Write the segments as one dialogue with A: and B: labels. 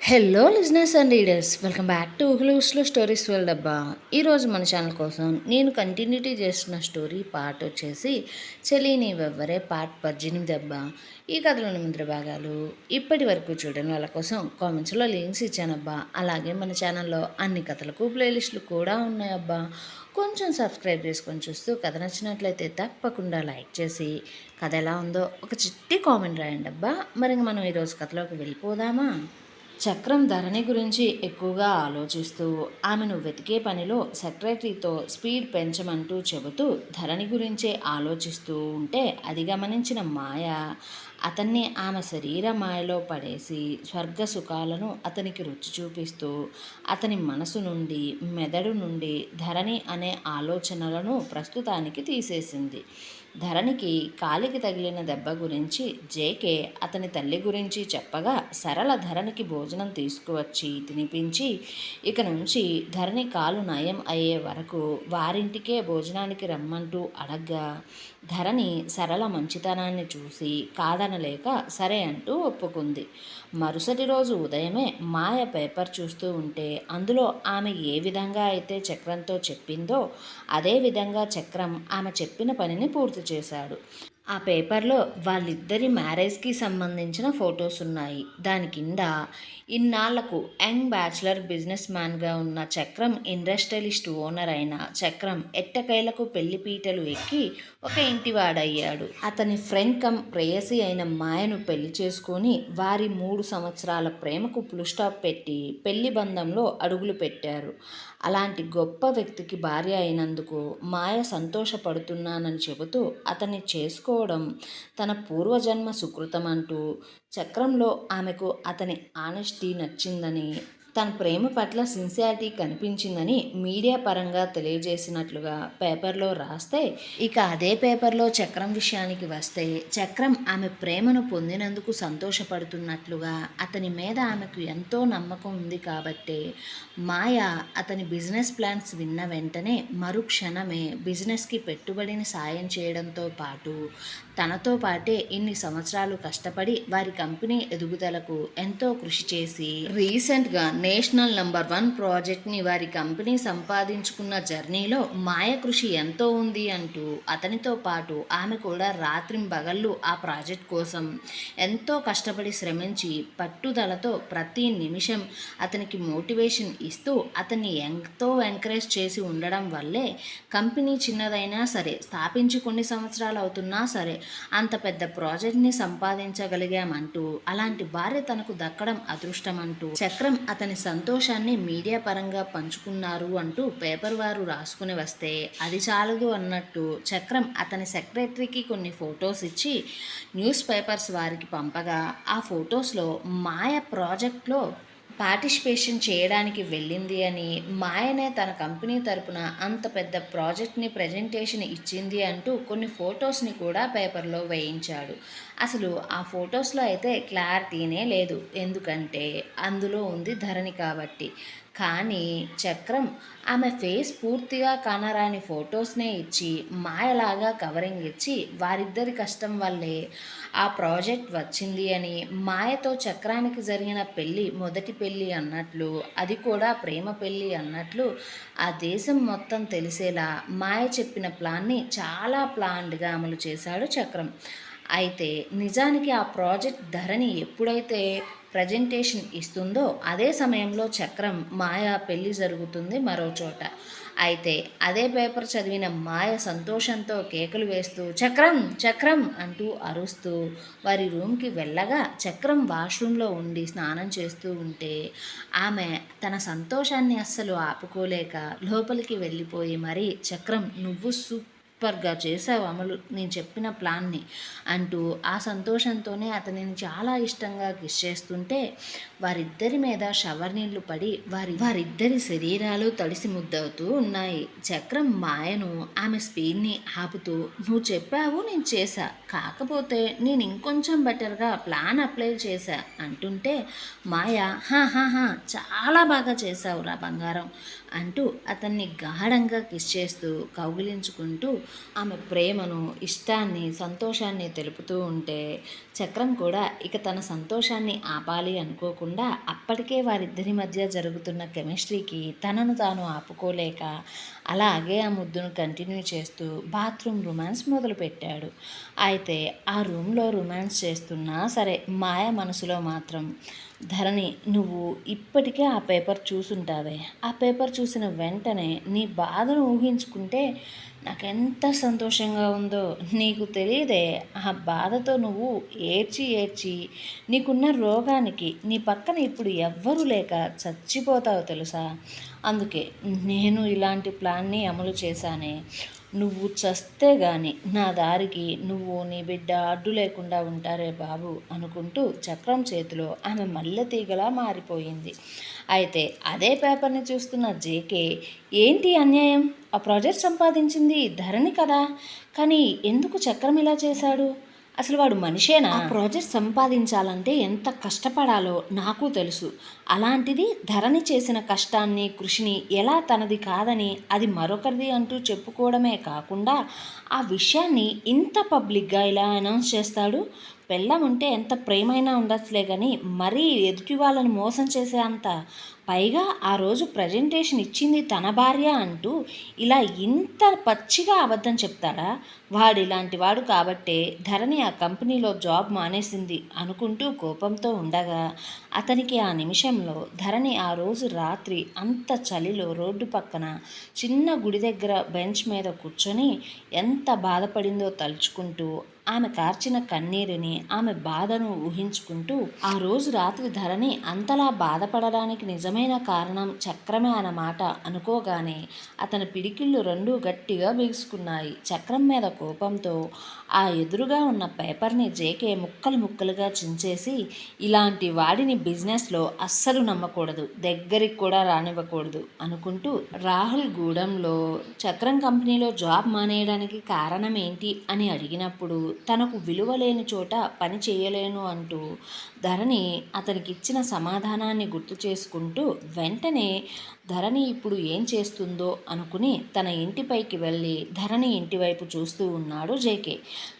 A: Hello listeners and readers, welcome back to ఊహలో stories world అబ్బా. ఈరోజు మన ఛానల్ కోసం నేను కంటిన్యూటీ చేస్తున్న స్టోరీ పార్ట్ వచ్చేసి చెలి నీవెవ్వరే పార్ట్ 18 అబ్బా. ఈ కథలోని ముందర భాగాలు ఇప్పటి వరకు చూడని వాళ్ళ కోసం కామెంట్స్లో లింక్స్ ఇచ్చానబ్బా. అలాగే మన ఛానల్లో అన్ని కథలకు ప్లేలిస్టులు కూడా ఉన్నాయబ్బా. కొంచెం సబ్స్క్రైబ్ చేసుకొని చూస్తూ కథ నచ్చినట్లయితే తప్పకుండా లైక్ చేసి కథ ఎలా ఉందో ఒక చిట్టి కామెంట్ రాయండి అబ్బా. మరి మనం ఈరోజు కథలోకి వెళ్ళిపోదామా? చక్రం ధరణి గురించి ఎక్కువగా ఆలోచిస్తూ ఆమెను వెతికే పనిలో సెక్రటరీతో స్పీడ్ పెంచమంటూ చెబుతూ ధరణి గురించే ఆలోచిస్తూ ఉంటే అది గమనించిన మాయ అతన్ని ఆమె శరీర మాయలో పడేసి స్వర్గ సుఖాలను అతనికి రుచి చూపిస్తూ అతని మనసు నుండి మెదడు నుండి ధరణి అనే ఆలోచనలను ప్రస్తుతానికి తీసేసింది. ధరణికి కాలికి తగిలిన దెబ్బ గురించి జేకే అతని తల్లి గురించి చెప్పగా సరళ ధరణికి భోజనం తీసుకువచ్చి తినిపించి ఇక నుంచి ధరణి కాలు నయం అయ్యే వరకు వారింటికే భోజనానికి రమ్మంటూ అడగ్గా ధరణి సరళ మంచితనాన్ని చూసి కాదనలేక సరే అంటూ ఒప్పుకుంది. మరుసటి రోజు ఉదయమే మాయ పేపర్ చూస్తూ ఉంటే అందులో ఆమె ఏ విధంగా అయితే చక్రంతో చెప్పిందో అదే విధంగా చక్రం ఆమె చెప్పిన పనిని పూర్తి చేశాడు. ఆ పేపర్లో వాళ్ళిద్దరి మ్యారేజ్కి సంబంధించిన ఫొటోస్ ఉన్నాయి. దాని కింద ఇన్నాళ్లకు యంగ్ బ్యాచులర్ బిజినెస్ మ్యాన్గా ఉన్న చక్రం ఇండస్ట్రియలిస్ట్ ఓనర్ అయిన చక్రం ఎట్టకేలకు పెళ్లిపీటలు ఎక్కి ఒక ఇంటివాడయ్యాడు. అతని ఫ్రెండ్ కమ్ ప్రేయసి అయిన మాయను పెళ్లి చేసుకొని వారి 3 సంవత్సరాల ప్రేమకు స్టాప్ పెట్టి పెళ్లి బంధంలో అడుగులు పెట్టారు. అలాంటి గొప్ప వ్యక్తికి భార్య అయినందుకు మాయ సంతోషపడుతున్నానని చెబుతూ అతన్ని చేసుకోవడం తన పూర్వజన్మ సుకృతం అంటూ చక్రంలో ఆమెకు అతని ఆనెస్టీ నచ్చిందని తన ప్రేమ పట్ల సిన్సియారిటీ కనిపించిందని మీడియా పరంగా తెలియజేసినట్లుగా పేపర్లో రాస్తే ఇక అదే పేపర్లో చక్రం విషయానికి వస్తే చక్రం ఆమె ప్రేమను పొందినందుకు సంతోషపడుతున్నట్లుగా అతని మీద ఆమెకు ఎంతో నమ్మకం ఉంది కాబట్టే మాయ అతని బిజినెస్ ప్లాన్స్ విన్న వెంటనే మరుక్షణమే బిజినెస్కి పెట్టుబడిని సాయం చేయడంతో పాటు తనతో పాటే ఇన్ని సంవత్సరాలు కష్టపడి వారి కంపెనీ ఎదుగుదలకు ఎంతో కృషి చేసి రీసెంట్గా నేషనల్ నంబర్ 1 ప్రాజెక్ట్ని వారి కంపెనీ సంపాదించుకున్న జర్నీలో మాయ కృషి ఎంతో ఉంది అంటూ అతనితో పాటు ఆమె కూడా రాత్రింబగళ్ళు ఆ ప్రాజెక్ట్ కోసం ఎంతో కష్టపడి శ్రమించి పట్టుదలతో ప్రతి నిమిషం అతనికి మోటివేషన్ ఇస్తూ అతన్ని ఎంతో ఎంకరేజ్ చేసి ఉండడం వల్లే కంపెనీ చిన్నదైనా సరే స్థాపించి కొన్ని సంవత్సరాలు అవుతున్నా సరే అంత పెద్ద ప్రాజెక్ట్ని సంపాదించగలిగామంటూ అలాంటి భార్య తనకు దక్కడం అదృష్టం అంటూ చక్రం అతని సంతోషాన్ని మీడియా పరంగా పంచుకున్నారు అంటూ పేపర్ వారు రాసుకుని వస్తే అది చాలదు అన్నట్టు చక్రం అతని సెక్రటరీకి కొన్ని ఫొటోస్ ఇచ్చి న్యూస్ పేపర్స్ వారికి పంపగా ఆ ఫొటోస్లో మాయ ప్రాజెక్ట్లో పార్టిసిపేషన్ చేయడానికి వెళ్ళింది అని మాయనే తన కంపెనీ తరపున అంత పెద్ద ప్రాజెక్ట్ని ప్రజెంటేషన్ ఇచ్చింది అంటూ కొన్ని ఫొటోస్ని కూడా పేపర్లో వేయించాడు. అసలు ఆ ఫొటోస్లో అయితే క్లారిటీనే లేదు, ఎందుకంటే అందులో ఉంది ధరణి కాబట్టి. కానీ చక్రం ఆమె ఫేస్ పూర్తిగా కానరాని ఫొటోస్నే ఇచ్చి మాయలాగా కవరింగ్ ఇచ్చి వారిద్దరి కష్టం వల్లే ఆ ప్రాజెక్ట్ వచ్చింది అని మాయతో చక్రానికి జరిగిన పెళ్ళి మొదటి పెళ్ళి అన్నట్లు అది కూడా ప్రేమ పెళ్ళి అన్నట్లు ఆ దేశం మొత్తం తెలిసేలా మాయ చెప్పిన ప్లాన్ని చాలా ప్లాన్డ్గా అమలు చేశాడు చక్రం. అయితే నిజానికి ఆ ప్రాజెక్ట్ ధరణి ఎప్పుడైతే ప్రజెంటేషన్ ఇస్తుందో అదే సమయంలో చక్రం మాయ పెళ్ళి జరుగుతుంది మరో చోట. అయితే అదే పేపర్ చదివిన మాయ సంతోషంతో కేకలు వేస్తూ చక్రం చక్రం అంటూ అరుస్తూ వారి రూమ్కి వెళ్ళగా చక్రం వాష్రూమ్లో ఉండి స్నానం చేస్తూ ఉంటే ఆమె తన సంతోషాన్ని అస్సలు ఆపుకోలేక లోపలికి వెళ్ళిపోయి మరీ చక్రం నువ్వు సూపర్గా చేసావు అమలు నేను చెప్పిన ప్లాన్ని అంటూ ఆ సంతోషంతోనే అతనిని చాలా ఇష్టంగా కిస్ చేస్తుంటే వారిద్దరి మీద షవర్ నీళ్లు పడి వారిద్దరి శరీరాలు తడిసి ముద్దవుతూ ఉన్నాయి. చక్రం మాయను ఆమె స్పీడ్ని ఆపుతూ నువ్వు చెప్పావు నేను చేశా, కాకపోతే నేను ఇంకొంచెం బెటర్గా ప్లాన్ అప్లై చేశా అంటుంటే మాయ హా హా హా చాలా బాగా చేశావురా బంగారం అంటూ అతన్ని గాఢంగా కిస్ చేస్తూ కౌగిలించుకుంటూ ఆమె ప్రేమను ఇష్టాన్ని సంతోషాన్ని తెలుపుతూ ఉంటే చక్రం కూడా ఇక తన సంతోషాన్ని ఆపాలి అనుకోకుండా కాకుండా అప్పటికే వారిద్దరి మధ్య జరుగుతున్న కెమిస్ట్రీకి తనను తాను ఆపుకోలేక అలాగే ఆ ముద్దును కంటిన్యూ చేస్తూ బాత్రూమ్ రొమాన్స్ మొదలుపెట్టాడు. అయితే ఆ రూమ్లో రొమాన్స్ చేస్తున్నా సరే మాయ మనసులో మాత్రం ధరణి, నువ్వు ఇప్పటికే ఆ పేపర్ చూసుంటావే, ఆ పేపర్ చూసిన వెంటనే నీ బాధను ఊహించుకుంటే నాకెంత సంతోషంగా ఉందో నీకు తెలియదే. ఆ బాధతో నువ్వు ఏడ్చి ఏడ్చి నీకున్న రోగానికి నీ పక్కన ఇప్పుడు ఎవ్వరూ లేక చచ్చిపోతావు తెలుసా. అందుకే నేను ఇలాంటి ప్లాన్ని అమలు చేశానే. నువ్వు చస్తే గాని నా దారికి నువ్వు నీ బిడ్డ అడ్డు లేకుండా ఉంటారే బాబు అనుకుంటూ చక్రం చేతిలో ఆమె మల్లె తీగలా మారిపోయింది. అయితే అదే పేపర్ని చూస్తున్న జేకే, ఏంటి అన్యాయం, ఆ ప్రాజెక్ట్ సంపాదించింది ధరణి కదా, కానీ ఎందుకు చక్రం ఇలా చేశాడు, అసలు వాడు మనిషేనా, ఆ ప్రాజెక్ట్ సంపాదించాలంటే ఎంత కష్టపడాలో నాకు తెలుసు, అలాంటిది ధరణి చేసిన కష్టాన్ని కృషిని ఎలా తనది కాదని అది మరొకరిది అంటూ చెప్పుకోవడమే కాకుండా ఆ విషయాన్ని ఇంత పబ్లిక్గా ఇలా అనౌన్స్ చేస్తాడు. పెళ్ళం ఉంటే ఎంత ప్రేమైనా ఉండొచ్చులే కానీ మరీ ఎదుటి వాళ్ళని మోసం చేసే అంత, పైగా ఆ రోజు ప్రజెంటేషన్ ఇచ్చింది తన భార్య అంటూ ఇలా ఇంత పచ్చిగా అబద్ధం చెప్తాడా. వాడిలాంటి వాడు కాబట్టే ధరణి ఆ కంపెనీలో జాబ్ మానేసింది అనుకుంటూ కోపంతో ఉండగా అతనికి ఆ నిమిషంలో ధరణి ఆ రోజు రాత్రి అంత చలిలో రోడ్డు పక్కన చిన్న గుడి దగ్గర బెంచ్ మీద కూర్చొని ఎంత బాధపడిందో తలుచుకుంటూ ఆమె కార్చిన కన్నీరుని ఆమె బాధను ఊహించుకుంటూ ఆ రోజు రాత్రి ధరణి అంతలా బాధపడడానికి నిజమైన కారణం చక్రమే అన్నమాట అనుకోగానే అతని పిడికిళ్ళు రెండూ గట్టిగా బిగుసుకున్నాయి. చక్రం మీద కోపంతో ఆ ఎదురుగా ఉన్న పేపర్ని జేకే ముక్కలు ముక్కలుగా చించేసి, ఇలాంటి వాడిని బిజినెస్లో అస్సలు నమ్మకూడదు, దగ్గరికి కూడా రానివ్వకూడదు అనుకుంటూ రాహుల్ గూడెంలో చక్రం కంపెనీలో జాబ్ మానేయడానికి కారణం ఏంటి అని అడిగినప్పుడు తనకు విలువ లేని చోట పని చేయలేను అంటూ ధరణి అతనికిచ్చిన సమాధానాన్ని గుర్తు చేసుకుంటూ వెంటనే ధరణి ఇప్పుడు ఏం చేస్తుందో అనుకుని తన ఇంటిపైకి వెళ్ళి ధరణి ఇంటివైపు చూస్తూ ఉన్నాడు జేకే.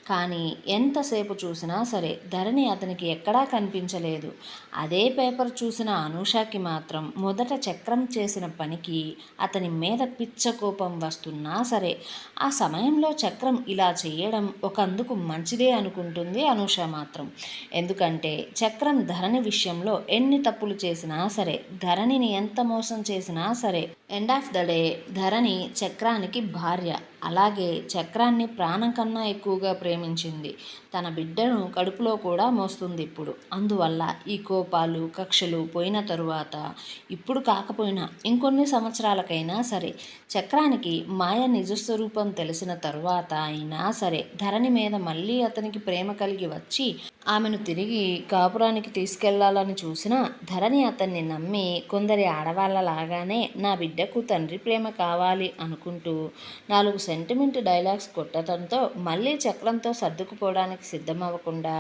A: కానీ ఎంతసేపు చూసినా సరే ధరణి అతనికి ఎక్కడా కనిపించలేదు. అదే పేపర్ చూసిన అనూషకి మాత్రం మొదట చక్రం చేసిన పనికి అతని మీద పిచ్చ కోపం వస్తున్నా సరే ఆ సమయంలో చక్రం ఇలా చేయడం ఒకందుకు మంచిదే అనుకుంటుంది అనూష మాత్రం. ఎందుకంటే చక్రం ధరణి విషయంలో ఎన్ని తప్పులు చేసినా సరే, ధరణిని ఎంత మోసం చేసినా సరే, ఎండ్ ఆఫ్ ద డే ధరణి చక్రానికి భార్య. అలాగే చక్రాన్ని ప్రాణం కన్నా ఎక్కువగా ప్రేమించింది. తన బిడ్డను కడుపులో కూడా మోస్తుంది ఇప్పుడు. అందువల్ల ఈ కోపాలు కక్షలు పోయిన తరువాత ఇప్పుడు కాకపోయినా ఇంకొన్ని సంవత్సరాలకైనా సరే చక్రానికి మాయ నిజస్వరూపం తెలిసిన తరువాత అయినా సరే ధరణి మీద మళ్ళీ అతనికి ప్రేమ కలిగి వచ్చి ఆమెను తిరిగి కాపురానికి తీసుకెళ్లాలని చూసినా ధరణి అతన్ని నమ్మి కొందరి ఆడవాళ్ళలాగానే నా బిడ్డకు తండ్రి ప్రేమ కావాలి అనుకుంటూ 4 సెంటిమెంట్ డైలాగ్స్ కొట్టడంతో మళ్ళీ చక్రంతో సర్దుకుపోవడానికి సిద్ధమవ్వకుండా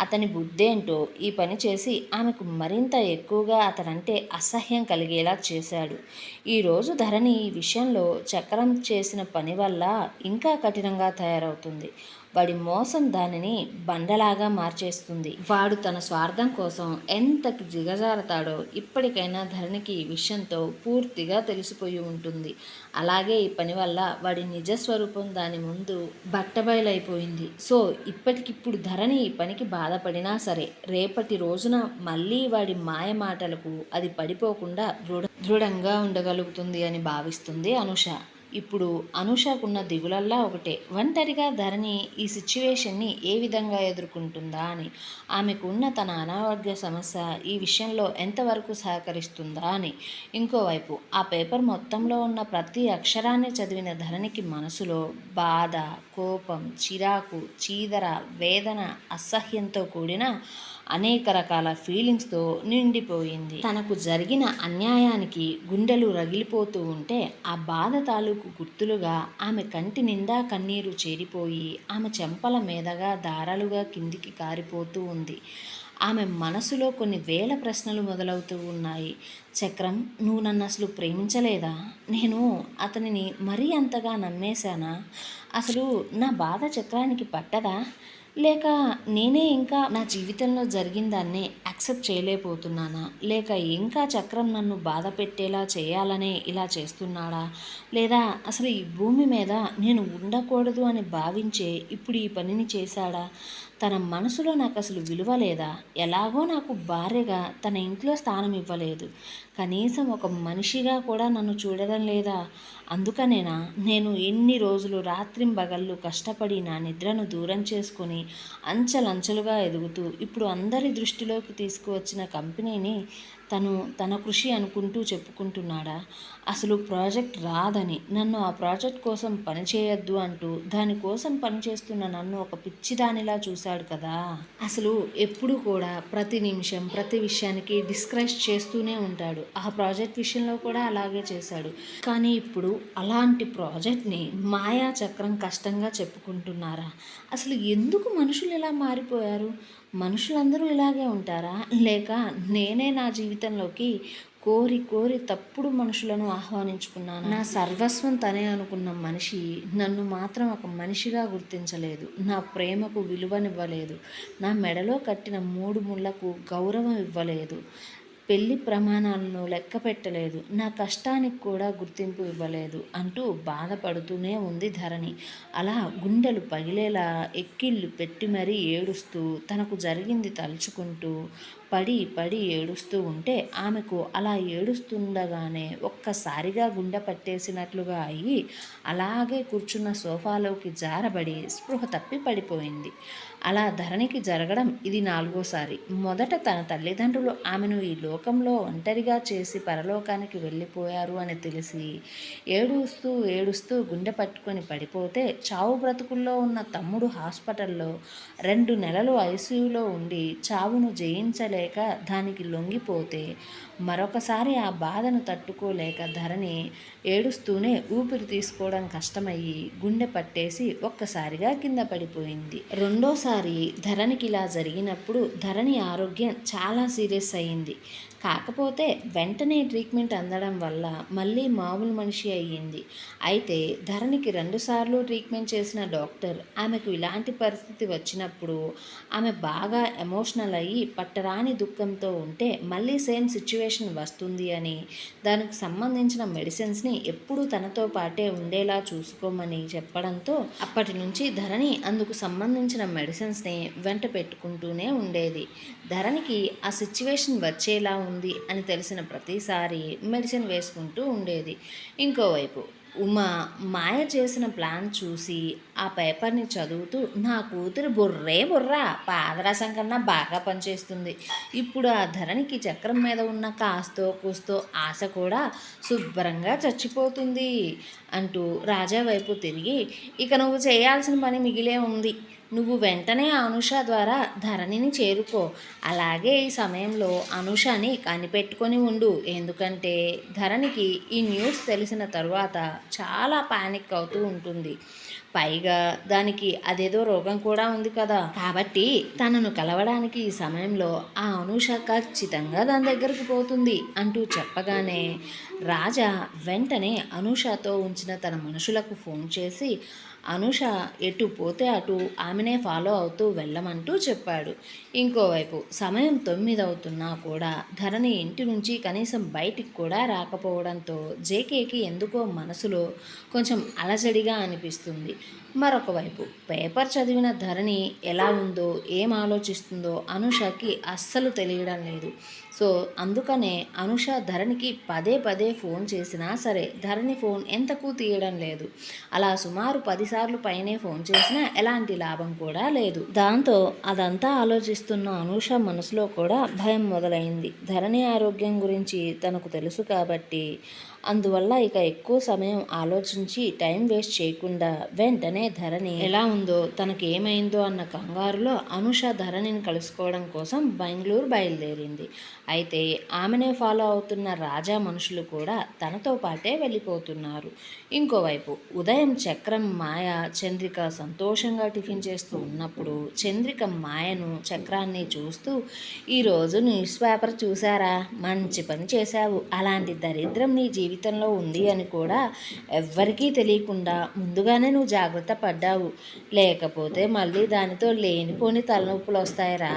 A: అతని బుద్ధేంటో ఈ పని చేసి ఆమెకు మరింత ఎక్కువగా అతనంటే అసహ్యం కలిగేలా చేశాడు. ఈరోజు ధరణి ఈ విషయంలో చక్రం చేసిన పని వల్ల ఇంకా కఠినంగా తయారవుతుంది. వాడి మోసం దానిని బండలాగా మార్చేస్తుంది. వాడు తన స్వార్థం కోసం ఎంతకి దిగజారుతాడో ఇప్పటికైనా ధరణికి ఈ విషయంతో పూర్తిగా తెలిసిపోయి ఉంటుంది. అలాగే ఈ పని వల్ల వాడి నిజస్వరూపం దాని ముందు బట్టబయలైపోయింది. సో ఇప్పటికిప్పుడు ధరణి ఈ పనికి బాధపడినా సరే రేపటి రోజున మళ్ళీ వాడి మాయ మాటలకు అది పడిపోకుండా దృఢంగా ఉండగలుగుతుంది అని భావిస్తుంది అనూష. ఇప్పుడు అనూషకున్న దిగులల్లా ఒకటే, ఒంటరిగా ధరణి ఈ సిచ్యువేషన్ని ఏ విధంగా ఎదుర్కొంటుందా అని. ఆమెకు ఉన్న తన అనారోగ్య సమస్య ఈ విషయంలో ఎంతవరకు సహకరిస్తుందా అని. ఇంకోవైపు ఆ పేపర్ మొత్తంలో ఉన్న ప్రతి అక్షరాన్ని చదివిన ధరణికి మనసులో బాధ, కోపం, చిరాకు, చీదర, వేదన, అసహ్యంతో కూడిన అనేక రకాల ఫీలింగ్స్తో నిండిపోయింది. తనకు జరిగిన అన్యాయానికి గుండెలు రగిలిపోతూ ఉంటే ఆ బాధ తాలూకు గుర్తులుగా ఆమె కంటి నిండా కన్నీరు చేరిపోయి ఆమె చెంపల మీదగా దారాలుగా కిందికి కారిపోతూ ఉంది. ఆమె మనసులో కొన్ని వేల ప్రశ్నలు మొదలవుతూ ఉన్నాయి. చక్రం, నువ్వు నన్ను అసలు ప్రేమించలేదా? నేను అతనిని మరీ అంతగా నమ్మేశానా? అసలు నా బాధ చక్రానికి పట్టదా? లేక నేనే ఇంకా నా జీవితంలో జరిగిన దాన్ని యాక్సెప్ట్ చేయలేకపోతున్నానా? లేక ఇంకా చక్రం నన్ను బాధ పెట్టేలా చేయాలనే ఇలా చేస్తున్నాడా? లేదా అసలు ఈ భూమి మీద నేను ఉండకూడదు అని భావించే ఇప్పుడు ఈ పనిని చేశాడా? తన మనసులో నాకు అసలు విలువ లేదా? ఎలాగో నాకు భార్యగా తన ఇంట్లో స్థానం ఇవ్వలేదు. కనీసం ఒక మనిషిగా కూడా నన్ను చూడడం లేదా? అందుకనేనా నేను ఎన్ని రోజులు రాత్రింబగళ్ళు కష్టపడి నా నిద్రను దూరం చేసుకొని అంచెలంచెలుగా ఎదుగుతూ ఇప్పుడు అందరి దృష్టిలోకి తీసుకువచ్చిన కంపెనీని తన కృషి అనుకుంటూ చెప్పుకుంటున్నాడా? అసలు ప్రాజెక్ట్ రాదని నన్ను ఆ ప్రాజెక్ట్ కోసం పనిచేయొద్దు అంటూ దానికోసం పనిచేస్తున్న నన్ను ఒక పిచ్చిదానిలా చూశాడు కదా! అసలు ఎప్పుడు కూడా ప్రతి నిమిషం ప్రతి విషయానికి డిస్కరేజ్ చేస్తూనే ఉంటాడు. ఆ ప్రాజెక్ట్ విషయంలో కూడా అలాగే చేశాడు. కానీ ఇప్పుడు అలాంటి ప్రాజెక్ట్ని మాయా చక్రం కష్టంగా చెప్పుకుంటున్నారా? అసలు ఎందుకు మనుషులు ఇలా మారిపోయారు? మనుషులందరూ ఇలాగే ఉంటారా? లేక నేనే నా జీవితంలోకి కోరి కోరి తప్పుడు మనుషులను ఆహ్వానించుకున్నాను. నా సర్వస్వం తనే అనుకున్న మనిషి నన్ను మాత్రం ఒక మనిషిగా గుర్తించలేదు. నా ప్రేమకు విలువనివ్వలేదు. నా మెడలో కట్టిన 3 ముళ్ళకు గౌరవం ఇవ్వలేదు. పెళ్లి ప్రమాణాలను లెక్క పెట్టలేదు. నా కష్టానికి కూడా గుర్తింపు ఇవ్వలేదు అంటూ బాధపడుతూనే ఉంది ధరణి. అలా గుండెలు పగిలేలా ఎక్కిళ్ళు పెట్టి మరీ ఏడుస్తూ తనకు జరిగింది తలుచుకుంటూ పడి పడి ఏడుస్తూ ఉంటే ఆమెకు అలా ఏడుస్తుండగానే ఒక్కసారిగా గుండె పట్టేసినట్లుగా అయ్యి అలాగే కూర్చున్న సోఫాలోకి జారబడి స్పృహ తప్పి పడిపోయింది. అలా ధరణికి జరగడం ఇది 4వసారి. మొదట తన తల్లిదండ్రులు ఆమెను ఈ లోకంలో ఒంటరిగా చేసి పరలోకానికి వెళ్ళిపోయారు అని తెలిసి ఏడుస్తూ ఏడుస్తూ గుండె పట్టుకొని పడిపోతే చావు బ్రతుకుల్లో ఉన్న తమ్ముడు హాస్పిటల్లో 2 నెలలు ఐసీయూలో ఉండి చావును జయించలేక దానికి లొంగిపోతే మరొకసారి ఆ బాధను తట్టుకోలేక ధరణి ఏడుస్తూనే ఊపిరి తీసుకోవడం కష్టమయ్యి గుండె పట్టేసి ఒక్కసారిగా కింద పడిపోయింది. రెండోసారి ధరణికి ఇలా జరిగినప్పుడు ధరణి ఆరోగ్యం చాలా సీరియస్ అయ్యింది. కాకపోతే వెంటనే ట్రీట్మెంట్ అందడం వల్ల మళ్ళీ మామూలు మనిషి అయ్యింది. అయితే ధరణికి 2 సార్లు ట్రీట్మెంట్ చేసిన డాక్టర్ ఆమెకు ఇలాంటి పరిస్థితి వచ్చినప్పుడు ఆమె బాగా ఎమోషనల్ అయ్యి పట్టరాని దుఃఖంతో ఉంటే మళ్ళీ సేమ్ సిచ్యువేషన్ వస్తుంది అని దానికి సంబంధించిన మెడిసిన్స్ని ఎప్పుడూ తనతో పాటే ఉండేలా చూసుకోమని చెప్పడంతో అప్పటి నుంచి ధరణి అందుకు సంబంధించిన మెడిసిన్స్ని వెంట పెట్టుకుంటూనే ఉండేది. ధరణికి ఆ సిచ్యువేషన్ వచ్చేలా ఉంది అని తెలిసిన ప్రతిసారి మెడిసిన్ వేసుకుంటూ ఉండేది. ఇంకోవైపు ఉమ మాయ చేసిన ప్లాన్ చూసి ఆ పేపర్ని చదువుతూ నా కూతురు బుర్రే బుర్రా పాదరసం కన్నా బాగా పనిచేస్తుంది. ఇప్పుడు ఆ ధరణికి చక్రం మీద ఉన్న కాస్తో కూస్తో ఆశ కూడా శుభ్రంగా చచ్చిపోతుంది అంటూ రాజా వైపు తిరిగి ఇక నువ్వు చేయాల్సిన పని మిగిలే ఉంది. నువ్వు వెంటనే అనూష ద్వారా ధరణిని చేరుకో. అలాగే ఈ సమయంలో అనూషని కనిపెట్టుకొని ఉండు. ఎందుకంటే ధరణికి ఈ న్యూస్ తెలిసిన తరువాత చాలా పానిక్ అవుతూ ఉంటుంది. పైగా దానికి అదేదో రోగం కూడా ఉంది కదా. కాబట్టి తనను కలవడానికి ఈ సమయంలో ఆ అనూష ఖచ్చితంగా దాని దగ్గరికి పోతుంది అంటూ చెప్పగానే రాజా వెంటనే అనూషతో ఉంచిన తన మనుషులకు ఫోన్ చేసి అనూష ఎటు పోతే అటు ఆమెనే ఫాలో అవుతూ వెళ్ళమంటూ చెప్పాడు. ఇంకోవైపు సమయం 9 అవుతున్నా కూడా ధరణి ఇంటి నుంచి కనీసం బయటికి కూడా రాకపోవడంతో జేకేకి ఎందుకో మనసులో కొంచెం అలజడిగా అనిపిస్తుంది. మరొక వైపు పేపర్ చదివిన ధరణి ఎలా ఉందో ఏం ఆలోచిస్తుందో అనూషకి అస్సలు తెలియడం లేదు. సో అందుకనే అనూష ధరణికి పదే పదే ఫోన్ చేసినా సరే ధరణి ఫోన్ ఎంతకు తీయడం లేదు. అలా సుమారు 10 సార్లు పైనే ఫోన్ చేసినా ఎలాంటి లాభం కూడా లేదు. దాంతో అదంతా ఆలోచిస్తున్న అనూష మనసులో కూడా భయం మొదలైంది. ధరణి ఆరోగ్యం గురించి తనకు తెలుసు కాబట్టి అందువల్ల ఇక ఎక్కువ సమయం ఆలోచించి టైం వేస్ట్ చేయకుండా వెంటనే ధరణి ఎలా ఉందో తనకేమైందో అన్న కంగారులో అనూష ధరణిని కలుసుకోవడం కోసం బెంగళూరు బయలుదేరింది. అయితే ఆమెనే ఫాలో అవుతున్న రాజా మనుషులు కూడా తనతో పాటే వెళ్ళిపోతున్నారు. ఇంకోవైపు ఉదయం చక్రం, మాయ, చంద్రిక సంతోషంగా టిఫిన్ చేస్తూ ఉన్నప్పుడు చంద్రిక మాయను, చక్రాన్ని చూస్తూ, ఈరోజు న్యూస్ పేపర్ చూసారా, మంచి పని చేశావు, అలాంటి దరిద్రం నీ జీవితంలో ఉంది అని కూడా ఎవ్వరికీ తెలియకుండా ముందుగానే నువ్వు జాగ్రత్త పడ్డావు, లేకపోతే మళ్ళీ దానితో లేనిపోని తలనొప్పులు వస్తాయిరా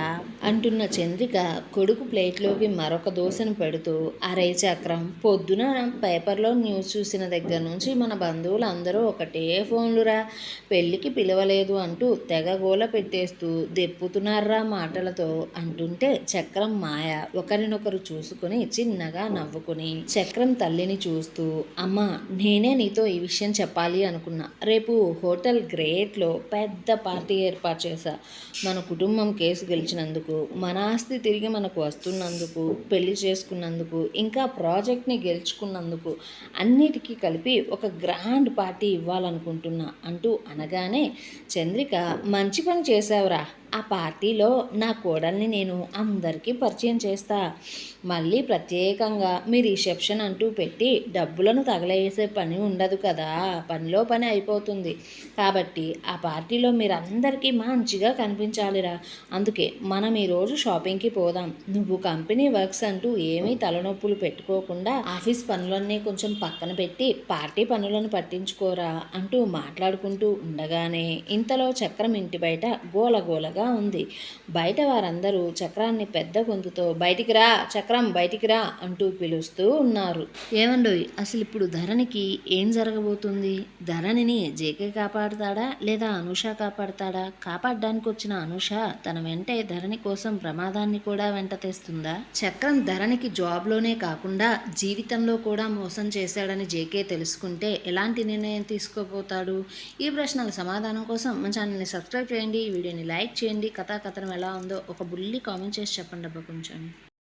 A: అంటున్న చంద్రిక కొడుకు ప్లేట్లోకి మరొక దోశను పెడుతూ, అరే చక్రం, పొద్దున పేపర్లో న్యూస్ చూసిన దగ్గర నుంచి మన బంధువులందరూ ఒకటే ఫోన్లురా, పెళ్ళికి పిలవలేదు అంటూ తెగ గోల పెట్టేస్తూ దెప్పుతున్నారా మాటలతో అంటుంటే చక్రం, మాయ ఒకరినొకరు చూసుకుని చిన్నగా నవ్వుకుని చక్రం తల్లిని చూస్తూ, అమ్మా, నేనే నీతో ఈ విషయం చెప్పాలి అనుకున్నా. రేపు హోటల్ గ్రేట్లో పెద్ద పార్టీ ఏర్పాటు చేశా. మన కుటుంబం కేసు గెలిచినందుకు, మన ఆస్తి తిరిగి మనకు వస్తున్నందుకు, పెళ్లి చేసుకున్నందుకు, ఇంకా ప్రాజెక్ట్ని గెలుచుకున్నందుకు అన్నిటికీ కలిపి ఒక గ్రాండ్ పార్టీ ఇవ్వాలనుకుంటున్నా అంటూ అనగానే చంద్రిక, మంచి పని చేశావురా, ఆ పార్టీలో నా కోడల్ని నేను అందరికీ పరిచయం చేస్తా. మళ్ళీ ప్రత్యేకంగా మీ రిసెప్షన్ అంటూ పెట్టి డబ్బులను తగలేసే పని ఉండదు కదా, పనిలో పని అయిపోతుంది. కాబట్టి ఆ పార్టీలో మీరందరికీ మంచిగా కనిపించాలిరా. అందుకే మనం ఈరోజు షాపింగ్కి పోదాం. నువ్వు కంపెనీ వర్క్స్ అంటూ ఏమీ తలనొప్పులు పెట్టుకోకుండా ఆఫీస్ పనులన్నీ కొంచెం పక్కన పెట్టి పార్టీ పనులను పట్టించుకోరా అంటూ మాట్లాడుకుంటూ ఉండగానే ఇంతలో చక్రం ఇంటి బయట గోలగోలగా ఉంది. బయట వారందరూ చక్రాన్ని పెద్ద గొంతుతో బయటికి రా చక్రం, బయటికి రా అంటూ పిలుస్తూ ఉన్నారు. ఏమండోయ్, అసలు ఇప్పుడు ధరణికి ఏం జరగబోతుంది? ధరణిని జేకే కాపాడుతాడా లేదా అనూష కాపాడుతాడా? కాపాడడానికి వచ్చిన అనూష తన వెంటే ధరణి కోసం ప్రమాదాన్ని కూడా వెంట తెస్తుందా? చక్రం ధరణికి జాబ్లోనే కాకుండా జీవితంలో కూడా మోసం చేశాడని జేకే తెలుసుకుంటే ఎలాంటి నిర్ణయం తీసుకోబోతాడు? ఈ ప్రశ్నల సమాధానం కోసం మన ఛానల్ని సబ్స్క్రైబ్ చేయండి, ఈ వీడియోని లైక్ చేయండి. కథాకథనం ఎలా ఉందో ఒక బుల్లి కామెంట్ చేసి చెప్పండి అబ్బా కొంచెం.